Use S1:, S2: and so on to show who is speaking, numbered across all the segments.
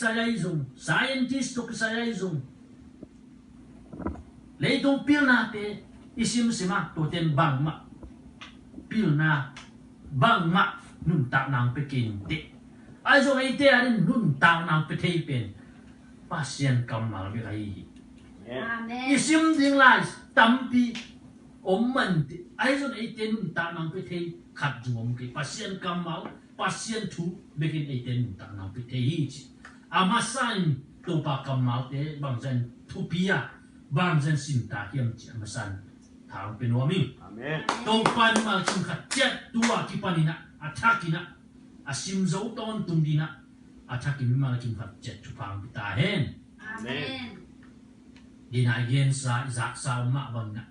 S1: sayay dùng scientist to sayay dùng lấy tung pil na te isim sima to ten bang ma pil na bang ma nun ta nang pekin te ai zo ai te arin nun ta nang pe thei pen pasien kamal bi ai
S2: Amen.
S1: isim ding lai tampi man te ai zo ai te nun ta nang pe thei khat jum ke pasien kamal pasien thu bekin ai te nun ta nang pe thei hi chi amasan to pa kamal te bang zen thu pia bang zen sim ta hiam chi amasan thang pe no mi
S3: Amen.
S1: to pan ma chung khat chat tua ki panina athakina asim zo ton tungdina athakin ma chung khat chat thu pang ta hen
S2: Amen.
S1: dina gen sa za sa ma bang na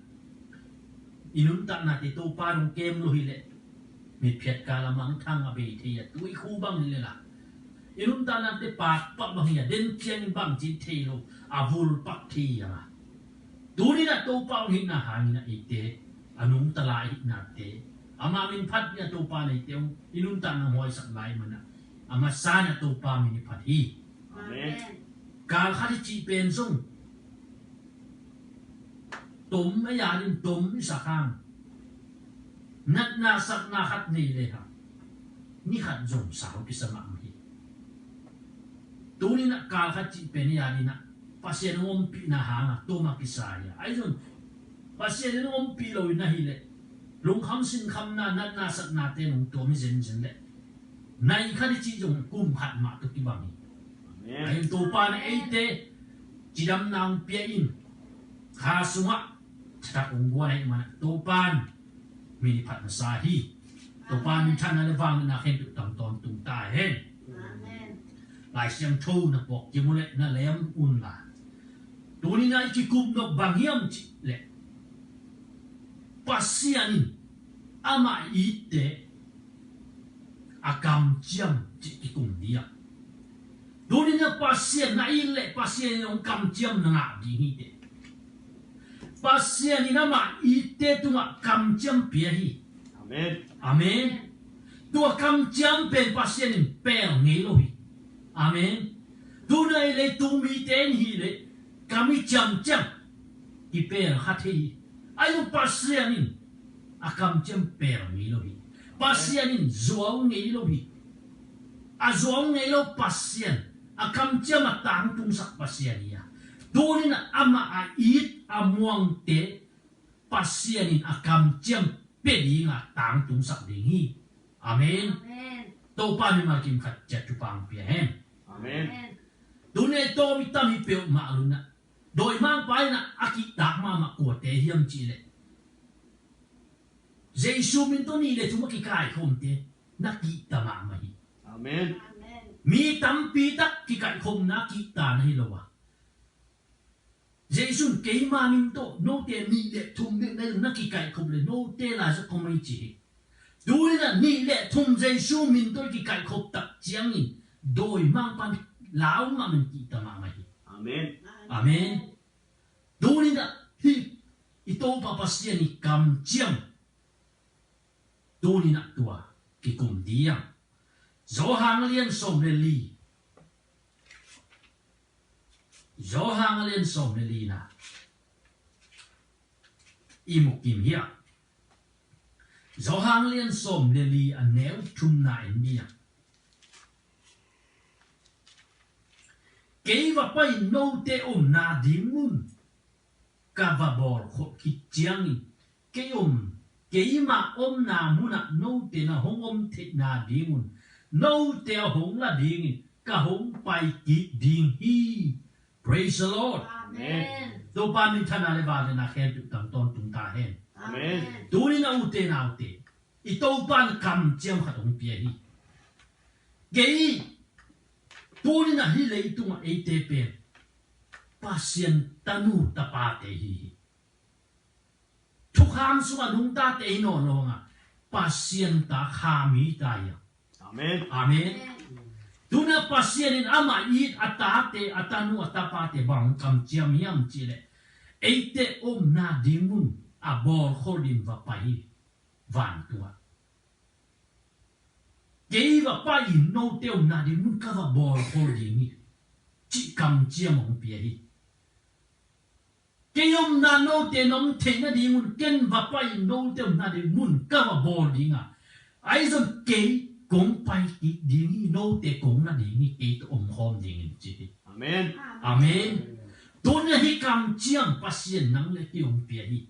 S1: inun ta na ti to pa rong kem lo hi le mi phet ka la mang thang a be thi ya tui khu bang le la inun ta na te pa pa bang ya den chen bang ji thi lo avul pak thi ya tu ni na to pa hi na ha ni na ite anung ta lai na te ama min phat ya to pa nei te inun ta na hoi sak lai mana ama sa na to pa mi ni phat hi
S2: Amen.
S1: ka kha chi pen sung tum ma ya din tum sa khang nat na sak na khat ni le ha ni khat jong sao ki sama hi tu ni na ka kha chi pen ya ni na pasien om pi na ha na to ma ki sa ya ai jong pasien om pi lo na hi le lung kham sin kham na nat na sak na te nong to mi zen zen le nai kha chi jong kum khat ma to ki bang hi
S3: Amen.
S1: ai to pa na ai te chi dam nang pia in kha sunga ta ong bua nei ma to pan mi ni phat na sa hi to pan min than na le wang na khen tu tam ton tung ta hen
S2: Amen.
S1: lai siang thu na pok ki mu le na lem un la tu ni na ki kum no bang hiam chi le pasian ama ite akam chiam chi ki kum dia tu ni na pasian na ile pasian ong kam chiam na nga di hi te pasian ni na ma ite tu ma kam chiam pia hi
S3: Amen.
S1: amen tu kam chiam pen pasian in pel ngi lo hi amen tu nei le tu mi ten hi le kami chiam chiam ki pel hat hi ayo pasian in akam chiam pel ngi lo hi pasian in zuaw ngi lo hi a zuaw ngi lo pasian akam chiam a tang tung sak pasian ya donin ama a it amuang te pasian in akam chiam pe di nga tang tung sak ding hi amen
S2: Amen.
S1: to pa ni ma kim khat chat tu pang pia hen
S3: Amen.
S1: tu ne to mi tam hi pe ma lu na doi mang pai na aki tak ma ma ko te hiam chi le jesu min to ni le tu ma ki kai khom te na ki ta ma ma hi
S3: Amen.
S2: Amen.
S1: mi tam pi tak ki kai khom na ki ta na hi lo wa jesu ke ma min to no te ni le thum ne na ki kai khom le no te la sa khom mai chi đuôi là ni lệ thùng dây su mình tôi chỉ cài khóc tập chiang in đôi mang pan lão mà mình chỉ tama mày
S3: Amen.
S1: amen đuôi là hi ito papasya ni kam chiang đuôi là tua ki kum diang zo hang lian som le li zo hang lian som le li na imuk kim hiya gió hang liên xồm lê lì à néo chung nại nia kế và bay nô tê ôm na đi mun cả và bò khổ khi chiang kế mà ôm na mun à nô tê na hong ôm thịt na đi mun nô tê hong là đi cả hong bay kí đi hi praise the Lord
S2: Amen.
S1: đâu ba mình thân là vào để na khen tụ tầm tôn tung ta hen
S3: Amen.
S1: tu ni na ute ito pan kam chiam khatong pia hi gei tu ni na hi lei tu ma ate pe pasien tanu ta pa te hi thu kham su ma nung ta te no no nga pasien ta kha mi ta ya
S3: Amen.
S1: amen tu na pasien in ama it ata te atanu atapa te bang kam chiam yam chi le ate om na dingun a bor kholin va pai van tua gei va pai no teu na di mun ka va bor kholin ni chỉ cầm chia mong bia hi cái ông na nô tiền ông thế na đi muốn ken và bay nô tiền na đi muốn cả và bò đi ngà ai rồi cái cũng bay đi đi nô tiền cũng na đi cái ông hôm đi chứ
S3: Amen.
S1: amen tôi là hi cầm chiang pasien nang le cái ông bia hi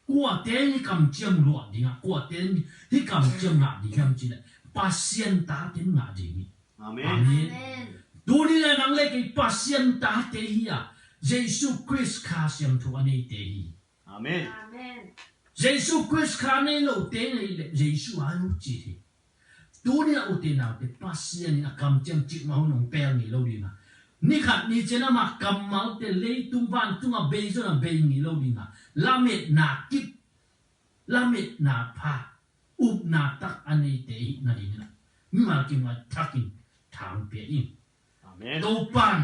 S1: qua tên hi cầm chiang luộc đi ngà qua tên hi cầm chiang ngà đi ham chứ pasien ta tên ngà đi
S3: Amen.
S1: amen
S2: Amen.
S1: tôi là nang le cái pasien ta thế hi à Jesus Christ khá xem thu anh ấy tế hi.
S3: Amen.
S2: Amen.
S1: Jesus Christ khá này lâu tế này là Jesus ai lúc chỉ hi. Tú ni là ưu tế nào tế bác sĩ ni là cầm châm chịu máu nông bèo ni lâu đi mà. Ni khát ni chế na mà cầm máu tế lấy tung van tung à bê cho là bê ni lâu đi mà. La mệt na kíp. La mệt na pa. Úp na tắc anh ấy tế hi na đi nè. Nhưng mà kìm mà thắc in thang bia in.
S3: Amen.
S1: Đâu pan.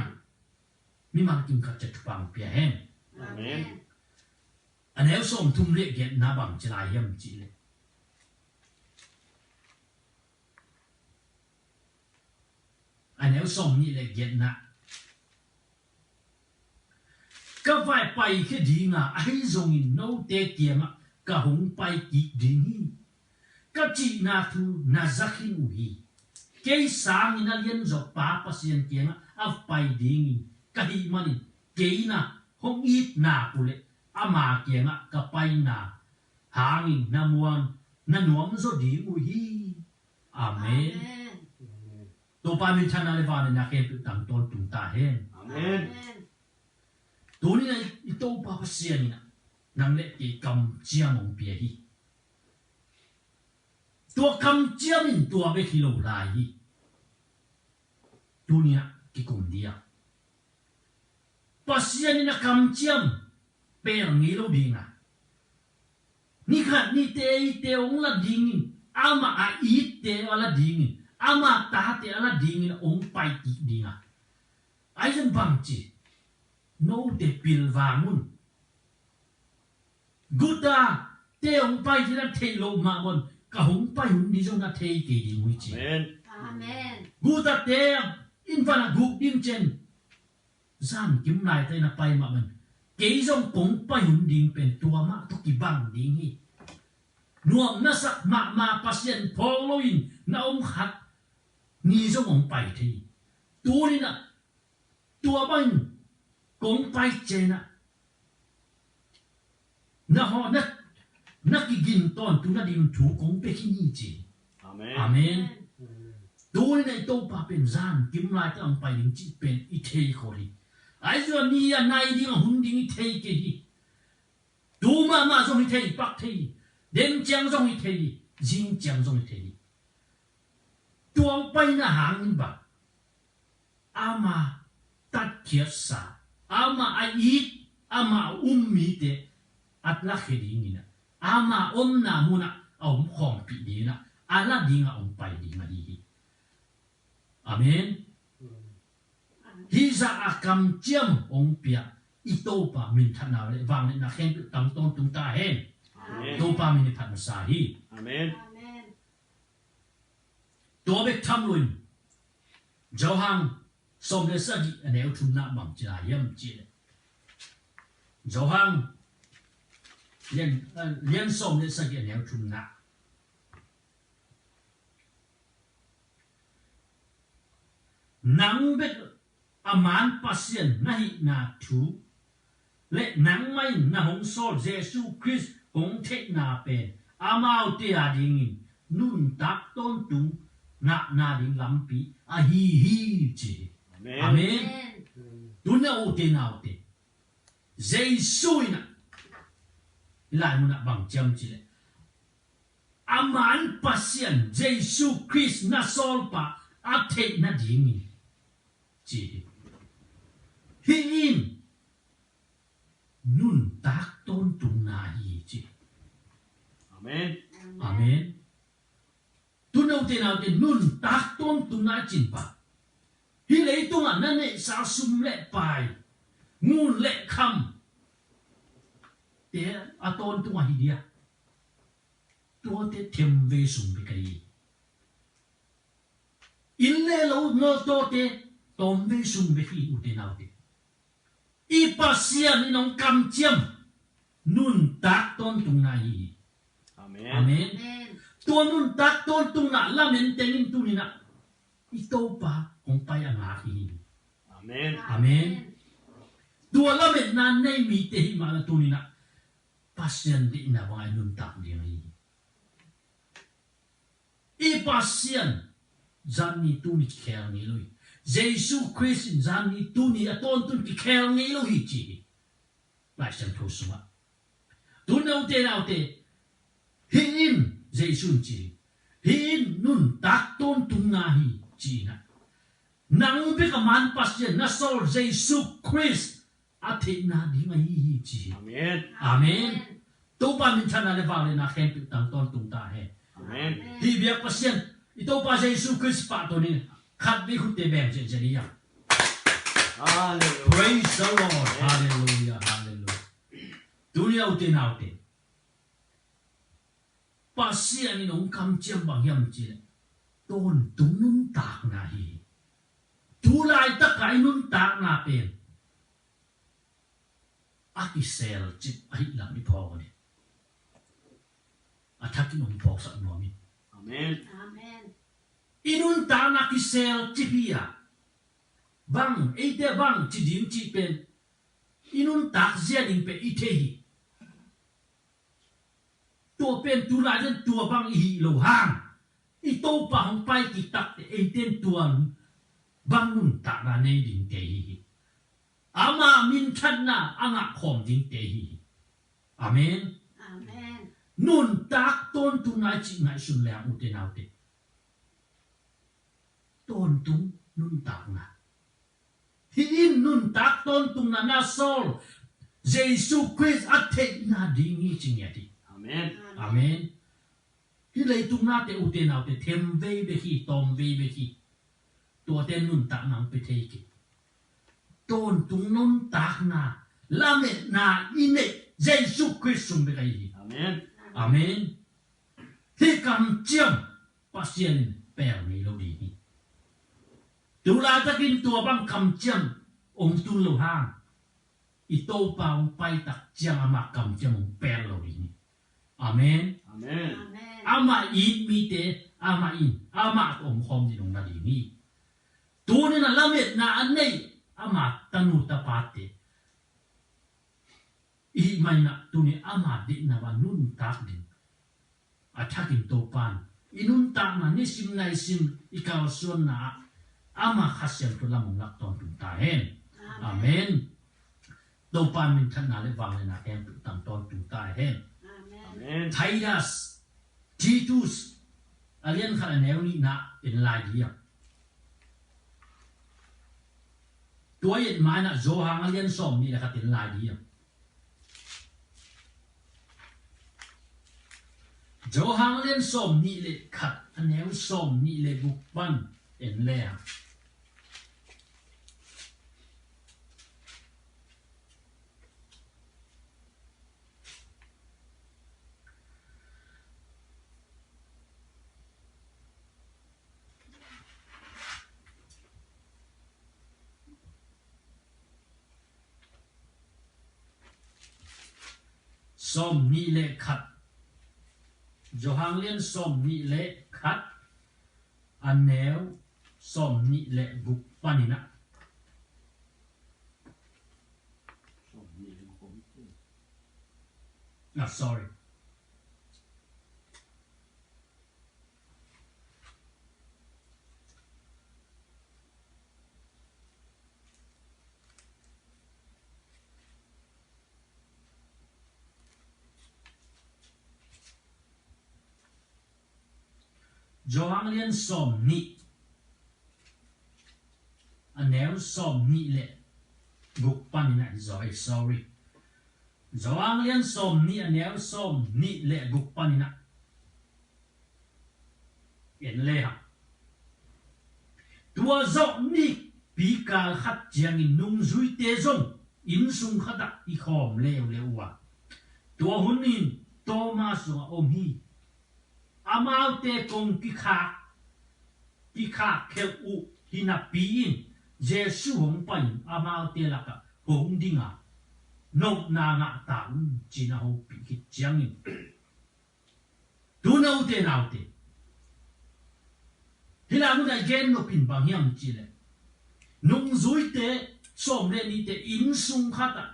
S1: Nhưng mà kìm khát chất bằng bia hen.
S3: Amen.
S1: Anh em sống thum lệ ghét na bằng chỉ lại hiểm chỉ lệ. Anh em sống như lệ ghét na. Các vài bay khi đi ngà ai dùng in nấu tê kia mà cả hùng bay kịp đi hi. Các chị na thu na giác hin ui. Cái sáng in na liên dọc bá bá xiên kia mà áp bay đi hi. Các hi mà in cái na không ít na phụ lệ. Ama kia ngạ ka pai na hangin na muan na nuam zo di mu hi amen to pa min thana le van na ke tu tam ton tum ta hen
S3: Amen.
S1: tu ni na to pa pa sian na nang le ki kam chia mong pia hi to kam chia min to be ki lo lai hi tu ni na ki kum dia pa sian na kam chiam bèo nghĩ lâu đi à, ni khát ni tê ông là đi nghìn, ama ít tê là đi nghìn, ama ta tê là đi nghìn ông bay đi à, ai dân bằng chỉ, nô tê pil vàng mun, guta tê ông bay thì là thề lâu mà mun, cả ông bay hun đi trong là thề kỳ đi mũi chỉ,
S3: Amen.
S2: Amen.
S1: guta tê in vào là gục in trên, gian kiếm lại tay là bay mà mình. Cái dòng cũng phải hướng đến bên tua mà tôi kỳ bằng đi nhỉ nuông na sắc mà pasien following na ông khát ni dòng ông phải thì tua đi na tua bằng cũng phải chơi na họ na cái gìn toàn tu na điểm thủ cũng phải khi ni chơi
S3: Amen.
S1: amen tua đi này tôi pa bên gian kiếm lại cái ông phải đến chỉ bên ít thế khỏi đi ai giờ ni à nay đi mà hùng đi thấy cái gì, đủ mà giống như thấy bác thấy, đêm chẳng giống như thấy, riêng chẳng giống như thấy, tuang bay na hàng bạc, ama tát thiệt sa, ama ai ít, ama mi te, at la khề đi nè, ama na mu na, ông hòm bị đi na, ala đi ngà ông bay đi mà đi, amen. Hi za akam chiam ong pia ito pa min thana le wang le na khen tu tam ton tung ta hen to pa min phat sa hi
S3: Amen.
S2: Amen.
S1: to be tham luin jo hang som le sa di aneu thun na bang cha yam chi le jo hang liên som le sa di aneu thun na nang bet aman pasien nahi na thu le nang mai na hong sol Jesus Christ hong the na pen amao te a ding nun tak ton tung na ding lampi a hi chi
S3: Amen.
S1: amen
S2: Amen.
S1: tuna o te na te Jesus ina lại mu na bang cham chi le aman pasien Jesus Christ na sol pa a the na ding chi hi in nun tak ton tung na hi chi
S3: Amen.
S1: amen tu nâu te nào te nun tak ton tung na chin pa hi lấy tung à nan ne sa sum le pai ngun le kham te a ton tung a hi dia tu te them ve sum be kai in le lo no to te tôm về sung về khi u tên nào thế ipasian inong kam chiam nun tak ton tung na hi
S3: Amen.
S1: amen
S2: Amen.
S1: tua nun tak ton tung na lamen tenin tu ni na ito pa kung pa yang hi
S3: Amen.
S1: amen tua lamen na nei mi te hi ma na tu ni na pasian di na ba nun tak di hi ipasian zan ni tu ni khel ni lui Jesus Christ zan ni tu ni aton tun ki khel ni lui chi lại xem thô suma tu nâu te hi in Jesus chi hi in nun tak ton tung na hi chi na nang bi ka man pasien na sol Jesus Christ a the na di ma hi chi
S3: Amen.
S1: amen tu pa min chana le va le na khem pi tang ton tung ta he
S3: Amen.
S1: hi biak pasien ito pa Jesus Christ pa to ni khat bi khu te bem je je ya
S3: Hallelujah.
S1: praise the Lord hallelujah hallelujah dunia ute na ute pasian ni nong kam chiam bang yam chi ton tung nun tak na hi tu lai ta kai nun tak na pen aki sel chip ai la mi pho ni athaki nong pho sa no mi
S3: Amen.
S2: Amen.
S1: inun ta na ki sel chipia bang ite bang chi dim chi pen inun tak zia ding pe ite hi tua pen tu la den tua bang hi lo hang i to pa hong pai ki tak te e ten tua bang nun ta na nei ding te hi ama min chan na anga khom ding te hi amen
S2: Amen.
S1: nun tak ton tu na chi ngai sun le u te nau te ton tung nun tak na hi in nun tak ton tung na na sol Jesus Christ a te na ding hi chi nya ti
S3: Amen.
S1: amen hi lei tung na te u te nau te them ve be hi tom ve be hi tua ten nun tak nang pe te ki ton tung nun tak na la me na ine Jesus Christ sum be kai hi
S3: Amen.
S1: amen hi kam chiam pasien per ni lo di hi tu la ta kin tua bang kam chiam ong tu lo hang i to pa ong pai tak chiang ama kam chiam ong per lo di hi amen
S3: Amen.
S2: Amen.
S1: ama in mi te ama in ama ong khom di nong na di ni tu ni na lamet na an nei ama tanu ta pa te i mai na tu ni ama di na ba nun tak din athakin to pan inun tak na ni sim nai sim ikaw suan na ama khasiam tu lamong lak ton tu ta hen amen to pan min than na le wang le na em tu tam ton tu ta hen
S2: Amen.
S3: Amen.
S1: Titus Titus alian khala neu ni na in lai dia tua yen mai na zo hang alian som ni la khat in lai dia zo hang alian som ni le khat aneu som ni le buk ban en le som ni le khat zo hang alian som ni le khat aneu som ni le buk panina sorry Joang liên som ni nếu som ni lệ gục pan này rồi sorry Joang liên som ni nếu som ni lệ gục pan này yên lệ ha tua dọc ni bị cả khát giang in nung duy tê zong in sung khát đặc i khom leo leo à tua hun in Thomas ôm hi amau te kong ki kha khel u hina pi in Giêsu hong pain amao te la ka hong dinga nop na nga ta chi na ho pi ki chiang in tu nau te hi la nu dai gen no pin bang hiam chi le nung zui te som le ni te in sung khata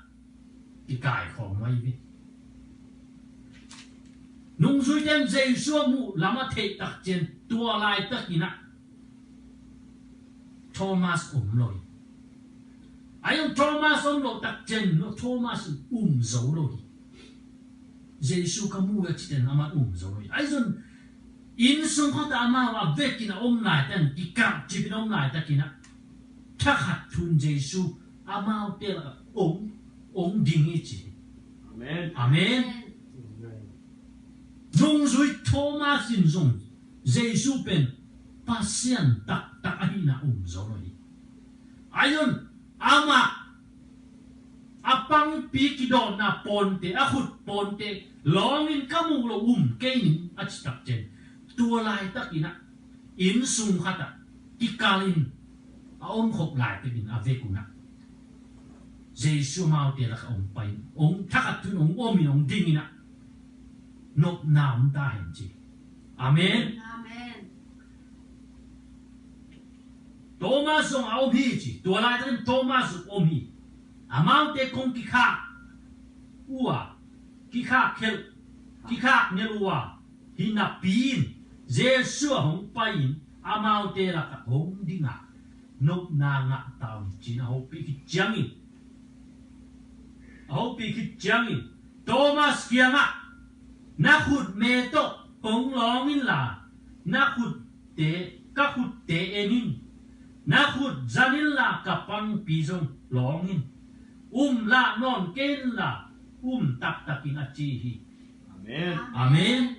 S1: ki kai khong mai vi nung zui tem Giêsu mu lama thei tak chen tua lai takina Thomas loi ayong Thomas lo tak chen no Thomas zo loi Giêsu ka mu ga chen ama zo loi ai zon in sung khata ama wa vekina nai tan ki kap chi bin nai takina thak hat thun Giêsu ama te la ding hi chi amen nung zui Thomas in zong Giêsu pen pasien tak ahina zo loi ayon ama apang pi ki do na ponte akhut ponte longin kamu lo kein tak chen tua lai takina in sung khata ki kalin khop lai te bin avekuna Giêsu mau te la pai thakat thun min dingina nop nam ta hen chi amen Thomas ông hi chi tua lai tan Thomas ông hi amang te kong ki kha khel ki kha ne uwa hi na pin Giêsu hong pain amang te la ka hong dinga nop na nga taw chi na ho pi ki chiang in Thomas kia nga na khut me to hong long in la na khut te enin na khut zanin la kapang pisong longin la non ken la takin achi hi amen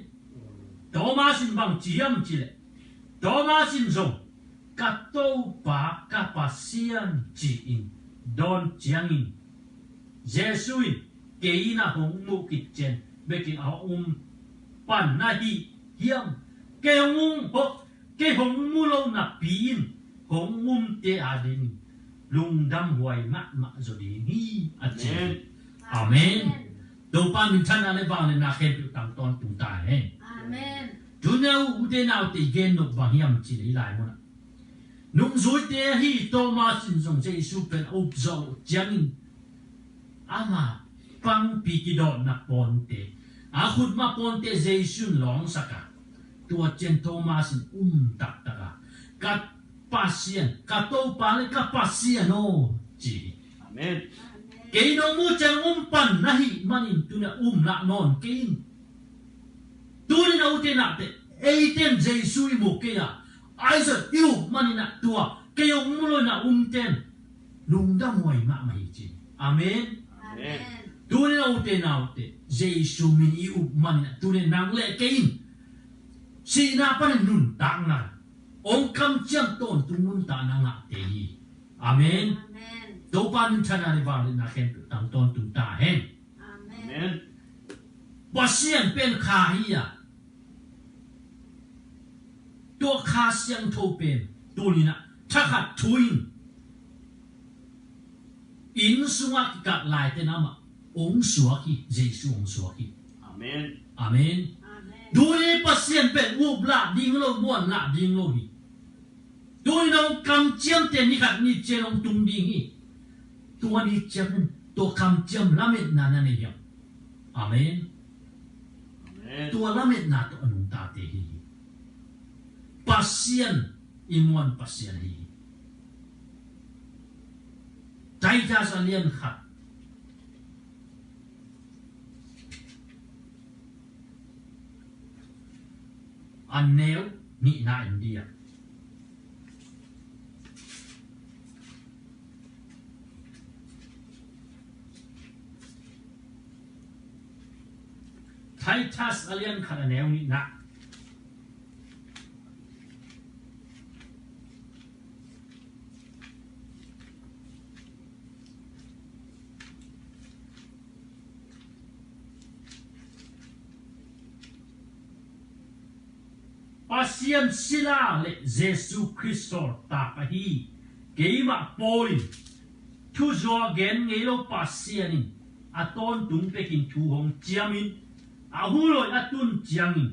S1: Thomas in bang chiam chile Thomas in zong kato pa kapasian chi in don chiang in Giêsu in keina hong mu kitchen bekin pan na hi hiam ke hong mu lo na pin hong te adin lung dam huai ma zo di ni amen do pa min chan ale ba le na khe pi tam ton tung ta he
S2: amen
S1: tu na u te na te gen no ba hiam chi le lai mo na nung zui te hi Thomas in zong Giêsu pen zo chiang ama pang pi ki do na ponte khut ma ponte Giêsu long saka tua chen Thomas tak kat pasien kato pale ka pasien no chi
S3: amen
S1: ke no mu chen pan nahi manin tuna la non kein tuni na ute na te eiten Giêsu mo ke ya aiza yu manina tua ke yo mulo na ten lungdam wai ma mai chi amen tuni na ute Giêsu min yu manina tuni nang le kein si na pan nun tang na ông kam chiam ton tungun ta na nga te hi amen do pan chana ni wa na khen tam ton tu ta hen
S3: amen
S1: pasien pen kha hi ya to kha siang tho pen tu ni na thakat thuin in sunga ki ka lai te na ma ông suwa ki Giêsu ông suwa ki amen dui pasien pen ubla ding lo buan la ding lo hi dui no kam chiam te ni khat ni che long tung ding hi tua ni chiam to kam chiam lamet na ni hiam amen tua lamet na to anung ta te hi pasien imon pasien hi tai ta sa lian khat an neo ni na India Titus alian khana neo ni na pasien sila le Giêsu Christo ta hi cái mà bồi thu do gen nghe lo pasian a ton tung pe kin thu hong chiamin a hu loi a tun chiangin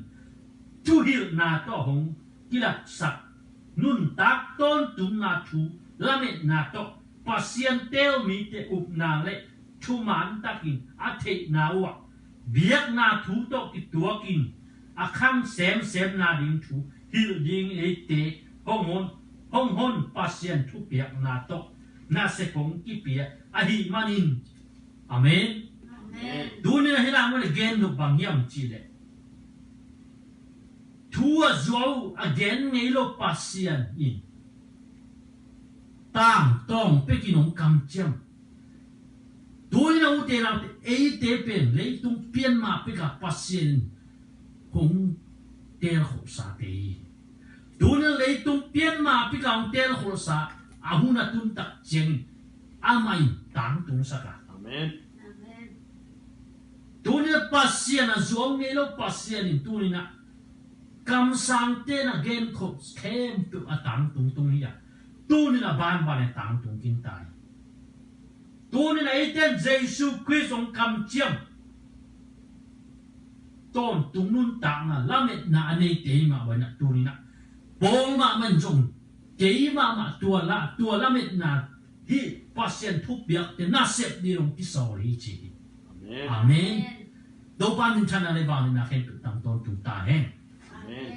S1: thu hil na to hong kilat sak nun tak ton tung na thu lamet na to pasian tel mi te up na le thu man takin a the na wa biak na thu to ki tua kin a kham sem na ding thu hil ding e te hong hon pasian thu biak na to na se kong ki pia a hi manin amen
S2: Amen.
S1: dunia hilang mo gen no bangyam chile thua zo again ngei lo pasian in tang tong pe kinong kam cham dunia u te la e te pen le tung pian ma pe ka pasian hong tel ho sa te dunia le tung pian ma pe ka hong tel ho sa ahuna tun tak cheng amai tang tung sa ka
S3: Amen.
S2: Amen.
S1: dunia pasian a zuang ngei lo pasian in tunina kam sang te na gen khop kem tu a tang tung tung ya tunina ban ban tang tung kin tai tunina iten jesu christ ong kam chiam ton tung nun ta na lamet na ane te ma wa na tunina bong ma man jong ke ma tua lamet na hi pasian thu biak te na sep ni rong ti so ri chi
S3: Amen.
S1: amen do pan min chana le ba ni na khen tu tam ton tu ta hen
S2: Amen.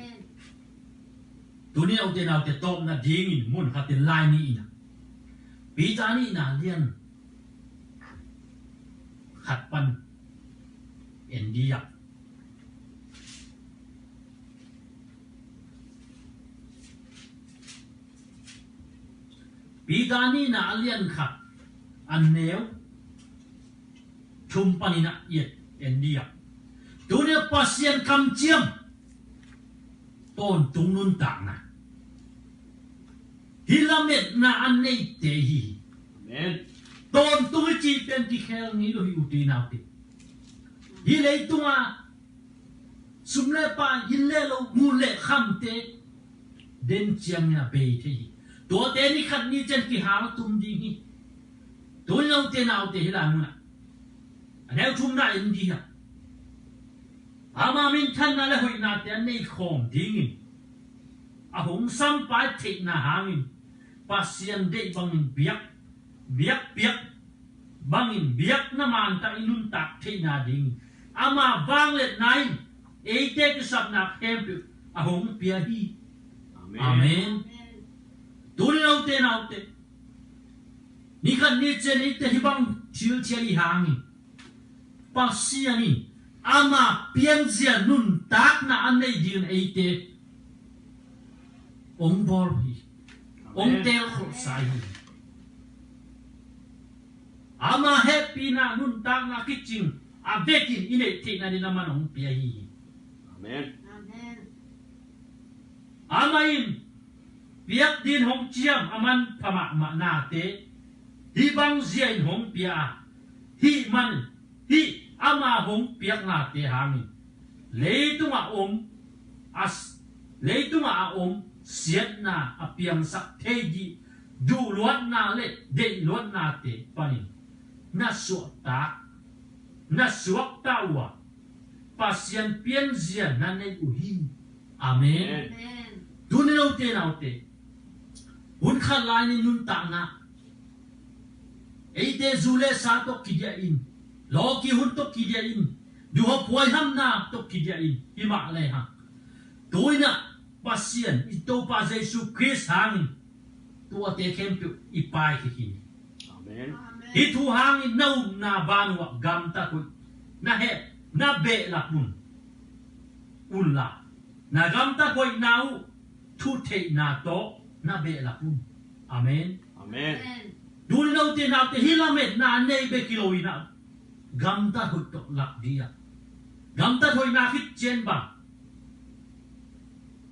S1: dunia u te na te top na ding in mun ha te lai ni ina pi ta ni na lian khat pan en dia pi ta ni na lian khat an neu chum panina yet en dia dunia pasian kam chiam ton tung nun tak na hilamet na an nei te hi
S3: Amen.
S1: ton tung chi pen ti khel ni lo hi uti na ti hi le tunga sumle pa hille lo mu le kham te den chiang na be te hi to te ni khat ni chen ki ha tum di hi to lo te na te hi la na anel chum na in di ha ama min than na le hoi na te nei khom ding in a hong sam pa thik na hangin pasian de bangin biak bangin biak na man ta inun tak thei na ding ama wang let nai e te ki sap na khem a hong pia hi
S3: Amen.
S1: amen
S2: Amen.
S1: tu na te ni kan ni che ni te hi bang chiu che li hangin pasian ni ama pian zia nun tak na an nei din e te ong bor hi ong
S3: Amen.
S1: tel khol sai hi ama happy na nun tak na kitching a vekin ine te na ni naman ong pia hi
S3: Amen.
S2: Amen.
S1: ama in piak din hong chiam aman phama ma na te hi bang zia in hong pia hi man hi ama hong piak na te hangin leitung a om siat na a piang sak theji du luat na le de luat na te panin na suak ta wa pasian pian zia na ne u hi amen
S2: Amen.
S1: dunia te hun khalai ni nun ta na eite zule sa to kidia in lo ki hun to kidia in du ho poi ham na to kidia in hima le ha toina pasian ito pa jesu christ hang tu te kem tu ipai hi
S3: Amen.
S2: Amen.
S1: hi thu hang no na ban wa gam ta ku na he na be la kun ulla na gam ta koi nau thu the na to na be la kun amen
S3: Amen.
S2: Amen.
S1: dul no te na te hilamet na nei be kiloina gam ta hu to lak dia gam ta thoi na hit chen ba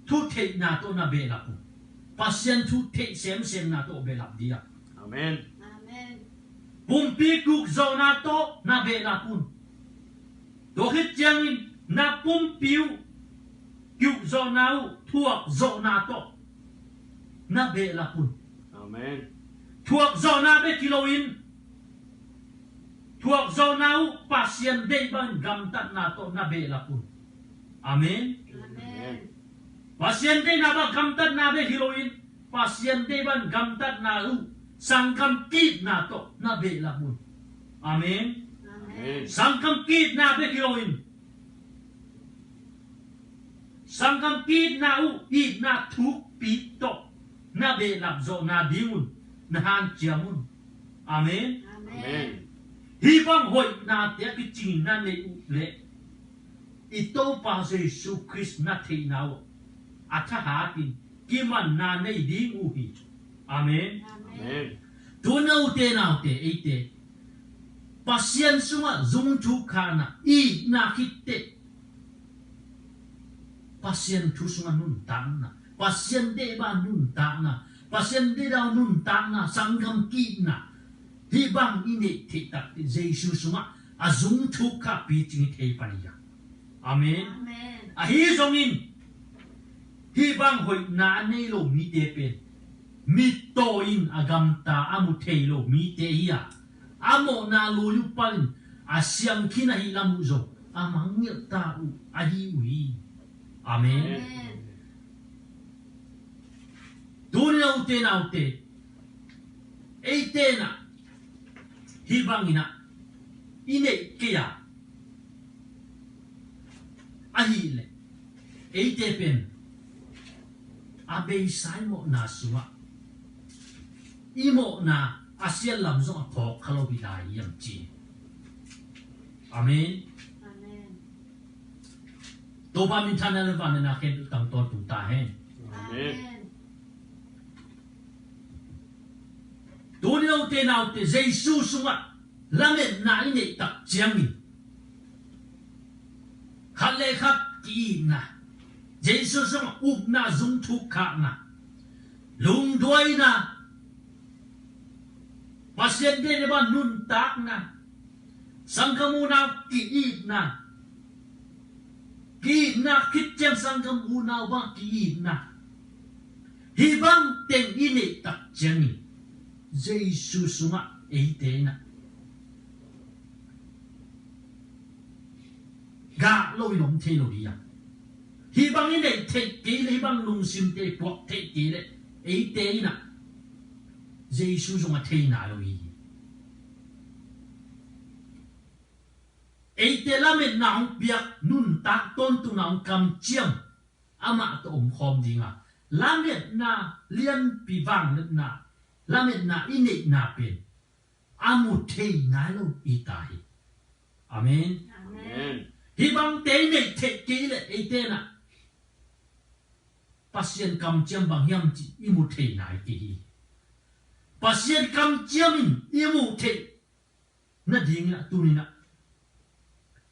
S1: thu the na to na be la kun pasien thu the sem na to be la dia
S3: Amen.
S2: Amen.
S1: pumpi kuk zo na to na be la kun to hit chang in na pumpiu kuk zo na u thuak zo na to na be la kun
S3: Amen.
S1: thuộc do na be kiloin thuộc do nau pasien dei ban gam tat na to na be la pun. Amen.
S2: Amen.
S1: Pasien dei na ba gam tat na be kiloin pasien dei ban gam tat na u sangkam kit na to na be la pun. Amen.
S2: Amen.
S1: Sangkam kit na be kiloin sangkam kit na u it na thuk pi to na be lap zo na diun na han chiamun. Amen.
S2: Amen.
S1: Hy vọng hội na té cái trình na này u lệ ito pa Jesus Christ na thi nào atha ha tin kiman na nei ding u hi. Amen.
S3: Amen.
S1: Tu nào te ấy te pasien sunga dung thu khana i na hitte pasien thu sunga nun tang na pasien de ba nun tang na pasien de da nun tang na sangam ki na hi bang ini thi tak Jesus sunga azung thu kha pi ching thei paniya. Amen.
S2: Amen.
S1: A hi zongin hi bang hoi na nei lo mi te pen mi to in agam ta amu thei lo mi te hiya amo na lo yu palin a siang kina hi lamu zo amang ngel ta u a hi ui. Amen.
S2: Amen.
S1: Dunia ute eite na hi bang ina ine kia a hi le eite pen abe sai mo na suwa imo na asian lam zo ko khalo bi dai yam chi. Amen.
S2: Amen.
S1: To ba min thana le van na khen tang ton tu ta hen.
S2: Amen.
S1: Dunia ute Jesus sunga lamet na ine tak chiang ni khale khap ki na Jesus sunga up na zung thu kha na lung doi na pasien de ba nun tak na sangkamu na ki na kit chang sangkamu na ba ki na hi bang teng ine tak chiang ni Jesus sunga eite na ga lo yom the lo ya hi bang ine the ki le bang lung sim te pok the ki le eite na Jesus sunga the na lo yi eite la me naung piak nun tak ton tu naung kam chiam ama to khom dinga la me na lian pi wang na lamet na ine na pen amu thei na lo itai. Amen.
S2: Amen.
S1: Hi bang te ne the ki le ite na pasien kam chiam bang hiam chi imu thei na ki pasien kam chiam in imu thei na ding na tu ni na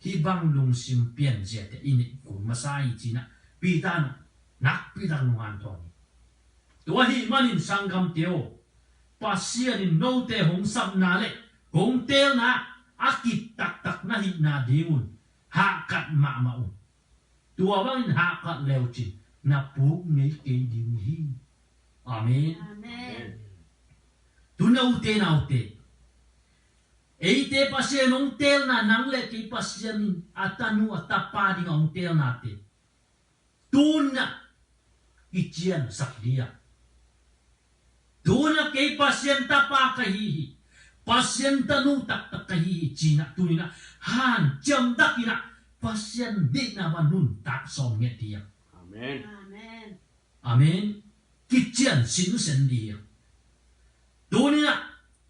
S1: hi bang lung sim pian je te ine ku masai chi na pi tan nak pi dan nuan thon to hi manin sangam teo pasien in no te hong sam na le hong tel na akit tak na hi na dingun ha kat ma u tua bang ha kat leo chi na pu ngei ke ding hi. Amen.
S2: Amen.
S1: Tu na ute eite pasien ong tel na nang le ki pasien in atanu atapa ding ong tel na te tu na ichian sak dia Duna kay pasien tapa kahihi. Pasien tanu tak kahihi china tunina. Han jam dakina. Pasien di na manun tak songnya dia.
S3: Amen.
S2: Amen.
S1: Amen. Kitchen sinu sen dia. Tunina.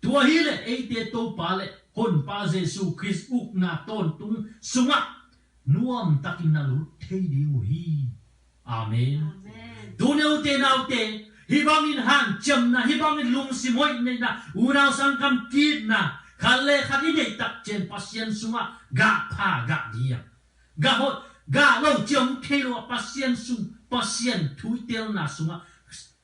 S1: Tua hile eite to pale. Hon pa Jesu Christ uk na ton tung sunga. Nuam takin na lut hey di muhi. Amen.
S2: Amen.
S1: Tunina ute na ute. Hibangin han cham na hibangin lung simoy na unaw sangkam kid na khale khadine tak chen pasien sunga ga pha ga dia ga hot ga lo chom khelo pasien sung pasien thuitel na sunga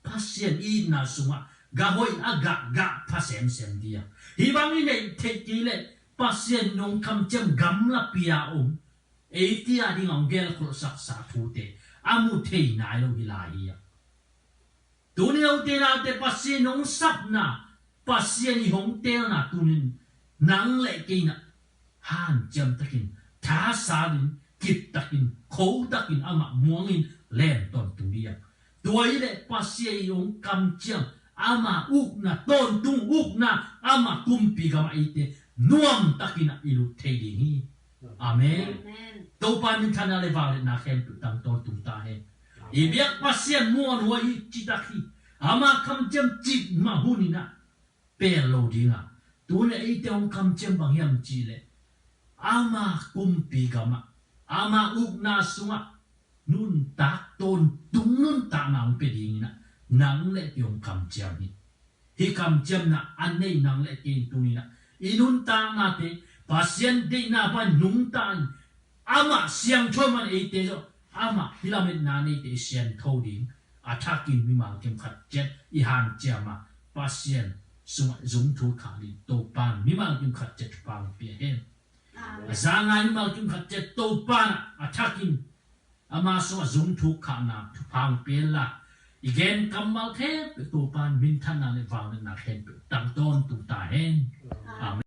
S1: pasien I na sunga ga hoi aga ga pasien sen dia hibangin nei thekile pasien nong kam chem gam la pia etia ding ong gel khol sak sa thute amu thei na lo hilai Dunia ute na te pasien nong sap na pasien hong tel na tunin nang le kina han jam takin tha sadin kip takin khou takin ama muangin len ton tulia tuai le pasien hong kam chang ama uk na ton tung uk na ama kumpi kama ite nuam takina ilu thedingi amen to pa min thana le vale na khem tu tang ton tung ta he ibiak pasien muan wai chitaki ama kam jam chip ma hunina pelo dinga tune ite ong kam jam bang yam chi le ama kumpi kama ama uk na sunga nun tak ton tung nun ta nang pe dingina nang le yong kam jam ni hi kam jam na anei nang le kin tunina inun ta na te pasien de na ba nung tan ama siang choi man e te jo ama filamet na ne te sian thau ding attacking mi ma kem khat jet i han chama pasien sung zung thu kha li to pan mi ma kem khat jet pang pe hen zangai mi ma kem khat jet to pan attacking ama so zung thu kha na pang pe la igen kamal the to pan min than na le wang na khen tang ton tu ta hen amen